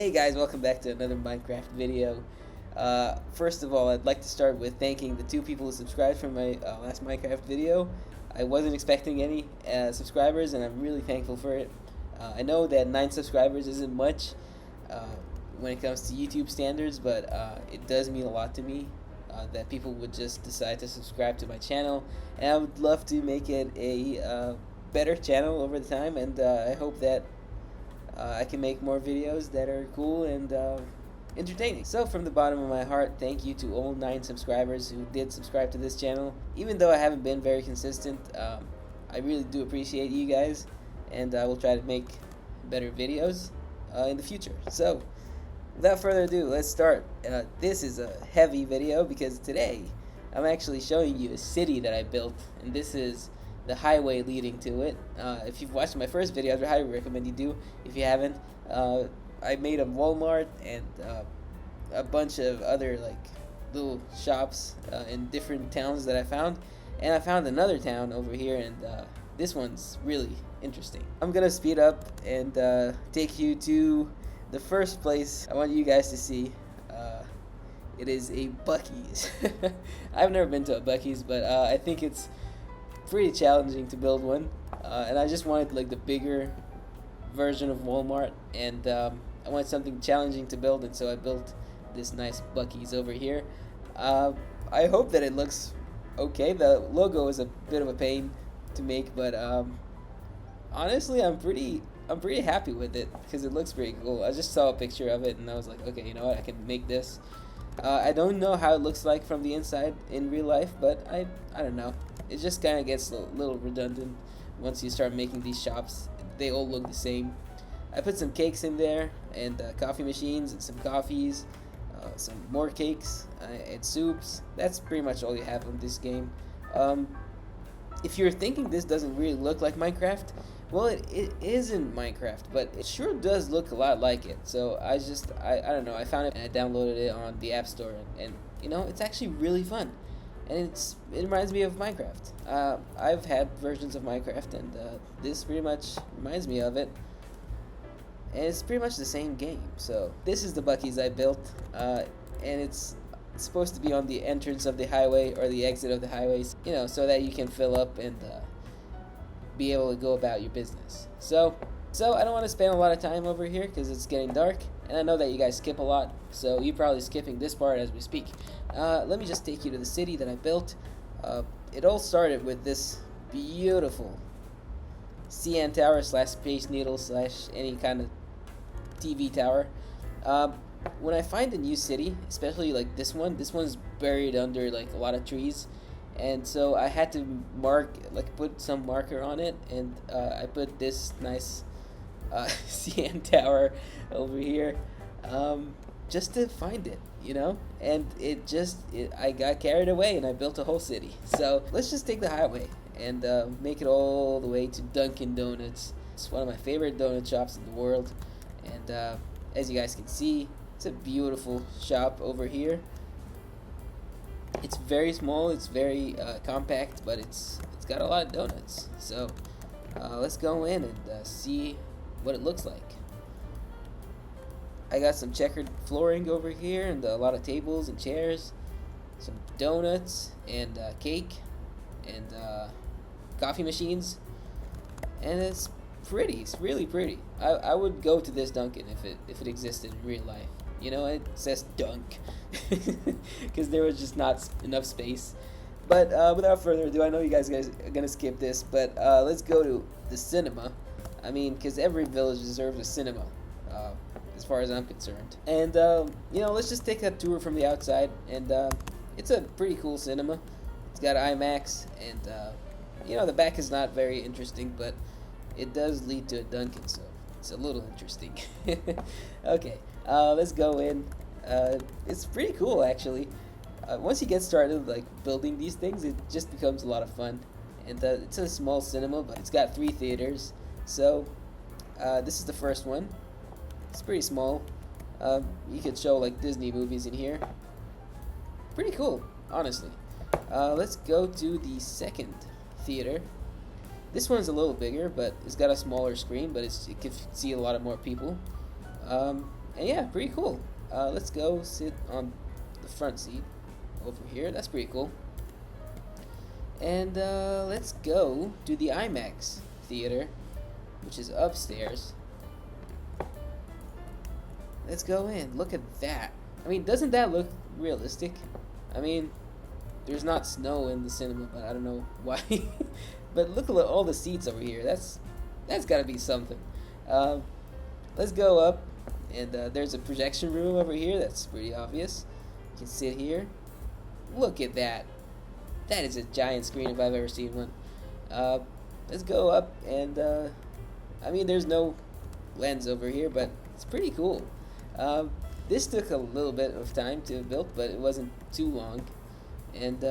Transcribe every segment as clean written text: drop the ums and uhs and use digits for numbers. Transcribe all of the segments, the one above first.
Hey guys, welcome back to another Minecraft video. First of all, I'd like to start with thanking the two people who subscribed from my last Minecraft video. I wasn't expecting any subscribers, and I'm really thankful for it. I know that 9 subscribers isn't much uh, when it comes to YouTube standards, but it does mean a lot to me that people would just decide to subscribe to my channel, and I would love to make it a better channel over the time, and I hope that I can make more videos that are cool and entertaining. So from the bottom of my heart, thank you to all 9 subscribers who did subscribe to this channel. Even though I haven't been very consistent, I really do appreciate you guys, and I will try to make better videos in the future. So without further ado, let's start. This is a heavy video because today I'm actually showing you a city that I built, and this is the highway leading to it. If you've watched my first video, I highly recommend you do. If you haven't, I made a Walmart and a bunch of other little shops in different towns that I found, and I found another town over here, and this one's really interesting. I'm gonna speed up and take you to the first place I want you guys to see. It is a Buc-ee's. I've never been to a Buc-ee's, but I think it's pretty challenging to build one, and I just wanted the bigger version of Walmart, and I wanted something challenging to build, and so I built this nice Buc-ee's over here. I hope that it looks okay. The logo is a bit of a pain to make, but honestly, I'm pretty happy with it because it looks pretty cool. I just saw a picture of it and I was like, okay, you know what, I can make this. I don't know how it looks like from the inside in real life, but I don't know. It just kind of gets a little redundant once you start making these shops. They all look the same. I put some cakes in there, and coffee machines, and some coffees, some more cakes, and soups. That's pretty much all you have on this game. If you're thinking this doesn't really look like Minecraft, well, it isn't Minecraft, but it sure does look a lot like it. So I don't know, I found it and I downloaded it on the App Store, and you know, it's actually really fun. And it reminds me of Minecraft. I've had versions of Minecraft, and this pretty much reminds me of it. And it's pretty much the same game. So this is the Buc-ee's I built, and it's supposed to be on the entrance of the highway or the exit of the highways, you know, so that you can fill up and be able to go about your business. So I don't want to spend a lot of time over here because it's getting dark, and I know that you guys skip a lot, so you're probably skipping this part as we speak. Let me just take you to the city that I built. It all started with this beautiful CN tower / Space Needle / any kind of TV tower. When I find a new city, especially like this one's buried under a lot of trees, and so I had to put some marker on it, and I put this nice CN tower over here, just to find it, you know. And I got carried away and I built a whole city. So let's just take the highway and make it all the way to Dunkin Donuts. It's one of my favorite donut shops in the world, and as you guys can see, it's a beautiful shop over here. It's very small, it's very compact, but it's got a lot of donuts. So let's go in and see what it looks like. I got some checkered flooring over here, and a lot of tables and chairs, some donuts and cake, and coffee machines, and it's pretty. It's really pretty. I would go to this Dunkin' if it existed in real life. You know, it says Dunk because there was just not enough space. But without further ado, I know you guys are gonna skip this, but let's go to the cinema. I mean, because every village deserves a cinema, as far as I'm concerned. And you know, let's just take a tour from the outside. And it's a pretty cool cinema. It's got IMAX, and you know, the back is not very interesting, but it does lead to a Dunkin', so it's a little interesting. Okay, let's go in. It's pretty cool, actually. Once you get started building these things, it just becomes a lot of fun. And it's a small cinema, but it's got 3 theaters. So this is the first one. It's pretty small. You could show Disney movies in here. Pretty cool, honestly. Let's go to the second theater. This one's a little bigger, but it's got a smaller screen, but it can see a lot of more people. And yeah, pretty cool. Let's go sit on the front seat over here. That's pretty cool. And let's go to the IMAX theater, which is upstairs. Let's go in. Look at that. I mean, doesn't that look realistic? I mean, there's not snow in the cinema, but I don't know why. But look at all the seats over here. That's got to be something. Let's go up, and there's a projection room over here. That's pretty obvious. You can sit here. Look at that. That is a giant screen if I've ever seen one. Let's go up, and I mean, there's no lens over here, but it's pretty cool. This took a little bit of time to build, but it wasn't too long. And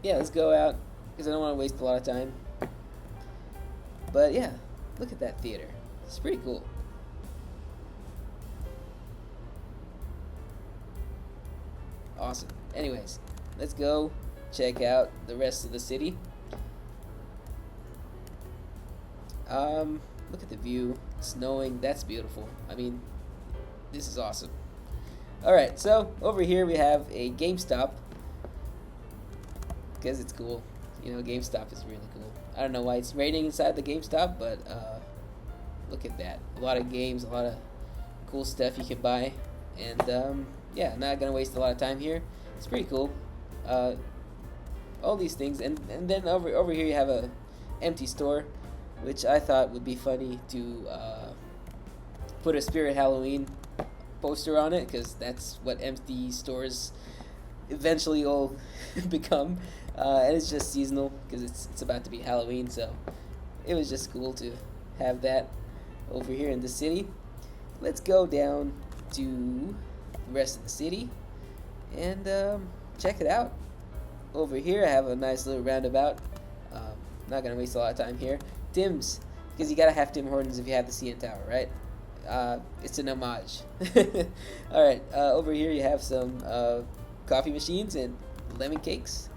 yeah, let's go out because I don't want to waste a lot of time. But yeah, look at that theater. It's pretty cool. Awesome. Anyways, let's go check out the rest of the city. Look at the view. It's snowing. That's beautiful. I mean, this is awesome. Alright, so over here we have a Gamestop. Because it's cool. You know, Gamestop is really cool. I don't know why it's raining inside the Gamestop, but look at that. A lot of games, a lot of cool stuff you can buy. And yeah, not gonna waste a lot of time here. It's pretty cool. All these things, and then over here you have a empty store, which I thought would be funny to put a Spirit Halloween poster on it, because that's what empty stores eventually will become. And it's just seasonal because it's about to be Halloween, so it was just cool to have that over here in the city. Let's go down to the rest of the city and check it out. Over here I have a nice little roundabout. Not gonna waste a lot of time here. Tim's, because you gotta have Tim Hortons if you have the CN Tower, right? It's an homage. Alright, over here you have some coffee machines and lemon cakes.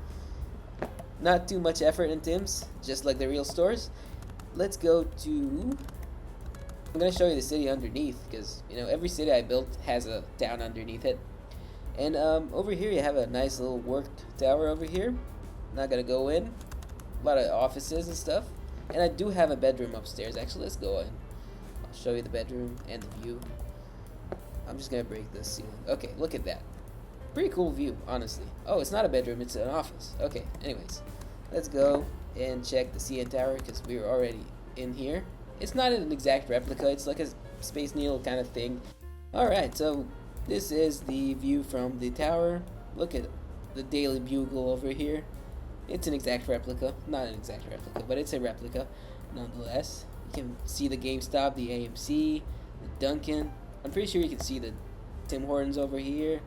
Not too much effort in Tim's, just like the real stores. Let's go to... I'm going to show you the city underneath, because, you know, every city I built has a town underneath it. And over here you have a nice little worked tower over here. Not going to go in. A lot of offices and stuff. And I do have a bedroom upstairs. Actually, let's go in. I'll show you the bedroom and the view. I'm just going to break this ceiling. Okay, look at that. Pretty cool view, honestly. Oh, it's not a bedroom, it's an office. Okay, anyways. Let's go and check the CN Tower, because we were already in here. It's not an exact replica, it's like a Space Needle kind of thing. Alright, so this is the view from the tower. Look at the Daily Bugle over here. It's an exact replica. Not an exact replica, but it's a replica nonetheless. You can see the GameStop, the AMC, the Dunkin. I'm pretty sure you can see the Tim Hortons over here.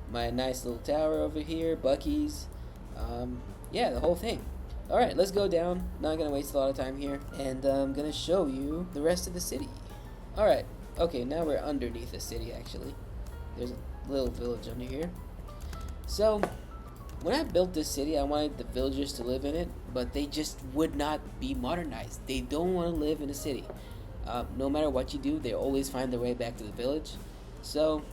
My nice little tower over here, Buckee's. Yeah, the whole thing. Alright, let's go down. Not gonna waste a lot of time here. And I'm gonna show you the rest of the city. Alright, okay, now we're underneath the city actually. There's a little village under here. So, when I built this city, I wanted the villagers to live in it, but they just would not be modernized. They don't want to live in a city. No matter what you do, they always find their way back to the village. So,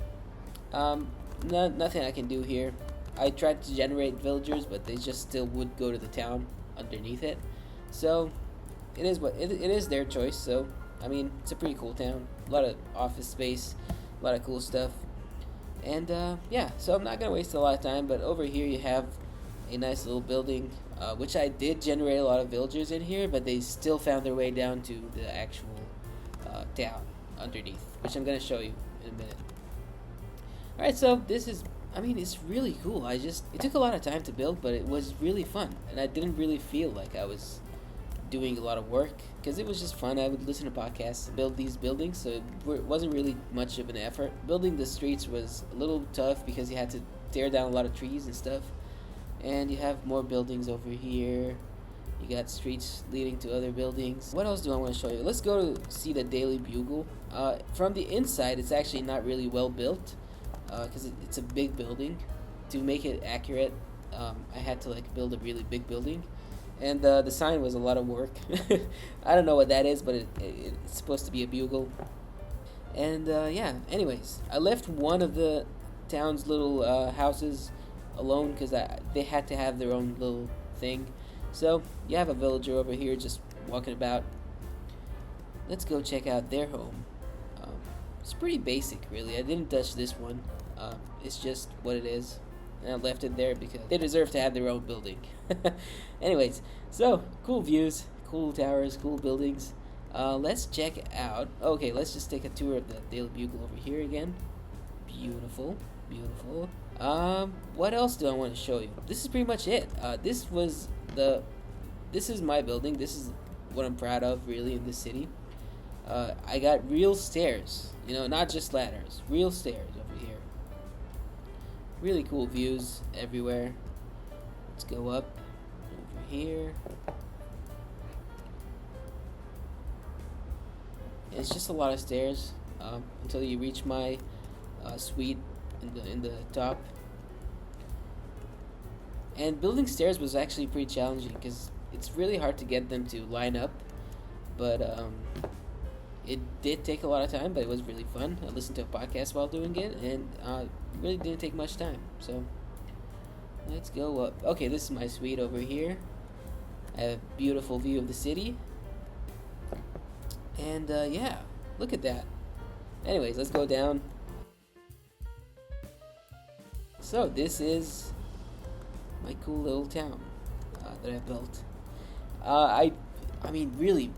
nothing I can do here. I tried to generate villagers, but they just still would go to the town underneath it. So it is what it is their choice. So I mean, it's a pretty cool town. A lot of office space, a lot of cool stuff. And yeah, so I'm not gonna waste a lot of time. But over here you have a nice little building, which I did generate a lot of villagers in here, but they still found their way down to the actual town underneath, which I'm gonna show you in a minute. Alright, so this is, I mean, it's really cool. It took a lot of time to build, but it was really fun. And I didn't really feel like I was doing a lot of work, because it was just fun. I would listen to podcasts, build these buildings, so it wasn't really much of an effort. Building the streets was a little tough, because you had to tear down a lot of trees and stuff. And you have more buildings over here. You got streets leading to other buildings. What else do I want to show you? Let's go to see the Daily Bugle. From the inside, it's actually not really well built, because it's a big building. To make it accurate, I had to like build a really big building, and the sign was a lot of work. I don't know what that is, but it's supposed to be a bugle. And yeah, anyways, I left one of the town's little houses alone because they had to have their own little thing. So you have a villager over here just walking about. Let's go check out their home. It's pretty basic, really. I didn't touch this one. It's just what it is. And I left it there because they deserve to have their own building. Anyways, so cool views, cool towers, cool buildings. Let's check out. Okay, let's just take a tour of the Daily Bugle over here again. Beautiful, beautiful. What else do I want to show you? This is pretty much it. This is my building. This is what I'm proud of, really, in this city. I got real stairs, not just ladders, real stairs over here. Really cool views everywhere. Let's go up over here. It's just a lot of stairs until you reach my suite in the top. And building stairs was actually pretty challenging because it's really hard to get them to line up, but it did take a lot of time, but it was really fun. I listened to a podcast while doing it, and it really didn't take much time. So let's go up. Okay, this is my suite over here. I have a beautiful view of the city. And yeah, look at that. Anyways, let's go down. So this is my cool little town that I built. I mean, really,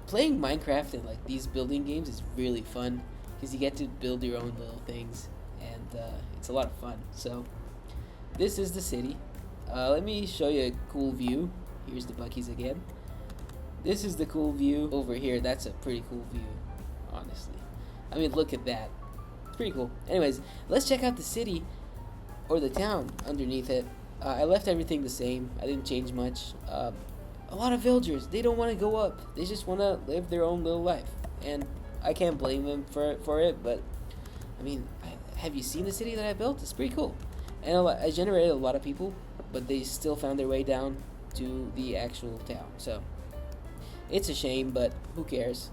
playing Minecraft and like these building games is really fun because you get to build your own little things, and it's a lot of fun. So this is the city. Let me show you a cool view. Here's the Buckees again. This is the cool view over here. That's a pretty cool view, honestly. I mean, look at that. It's pretty cool. Anyways, let's check out the city or the town underneath it. I left everything the same. I didn't change much. A lot of villagers, they don't want to go up. They just want to live their own little life. And I can't blame them for it, but I mean, have you seen the city that I built? It's pretty cool. And I generated a lot of people, but they still found their way down to the actual town. So it's a shame, but who cares?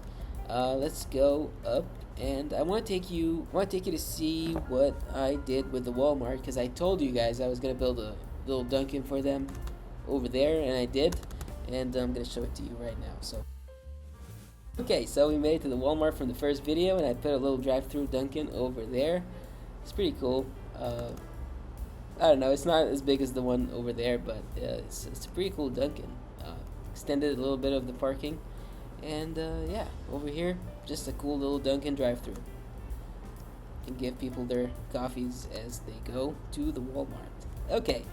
Let's go up, and I want to take you to see what I did with the Walmart, because I told you guys I was gonna build a little Dunkin for them over there, and I did, and I'm gonna show it to you right now. So okay, so we made it to the Walmart from the first video, and I put a little drive-through Dunkin over there. It's pretty cool. I don't know, it's not as big as the one over there, but it's a pretty cool Dunkin. Extended a little bit of the parking, and yeah, over here, just a cool little Dunkin drive-thru. And give people their coffees as they go to the Walmart. Okay.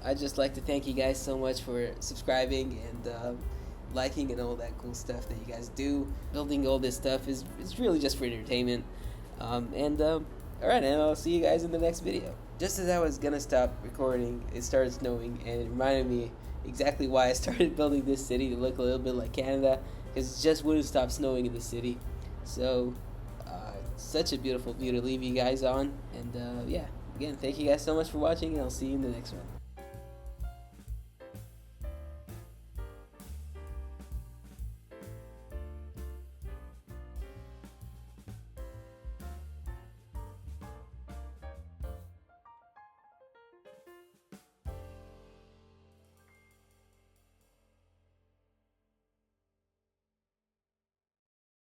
I'd just like to thank you guys so much for subscribing and liking and all that cool stuff that you guys do. Building all this stuff is really just for entertainment. Alright, and I'll see you guys in the next video. Just as I was gonna stop recording, it started snowing, and it reminded me exactly why I started building this city to look a little bit like Canada, because it just wouldn't stop snowing in the city. So, such a beautiful view to leave you guys on, and yeah, again, thank you guys so much for watching, and I'll see you in the next one.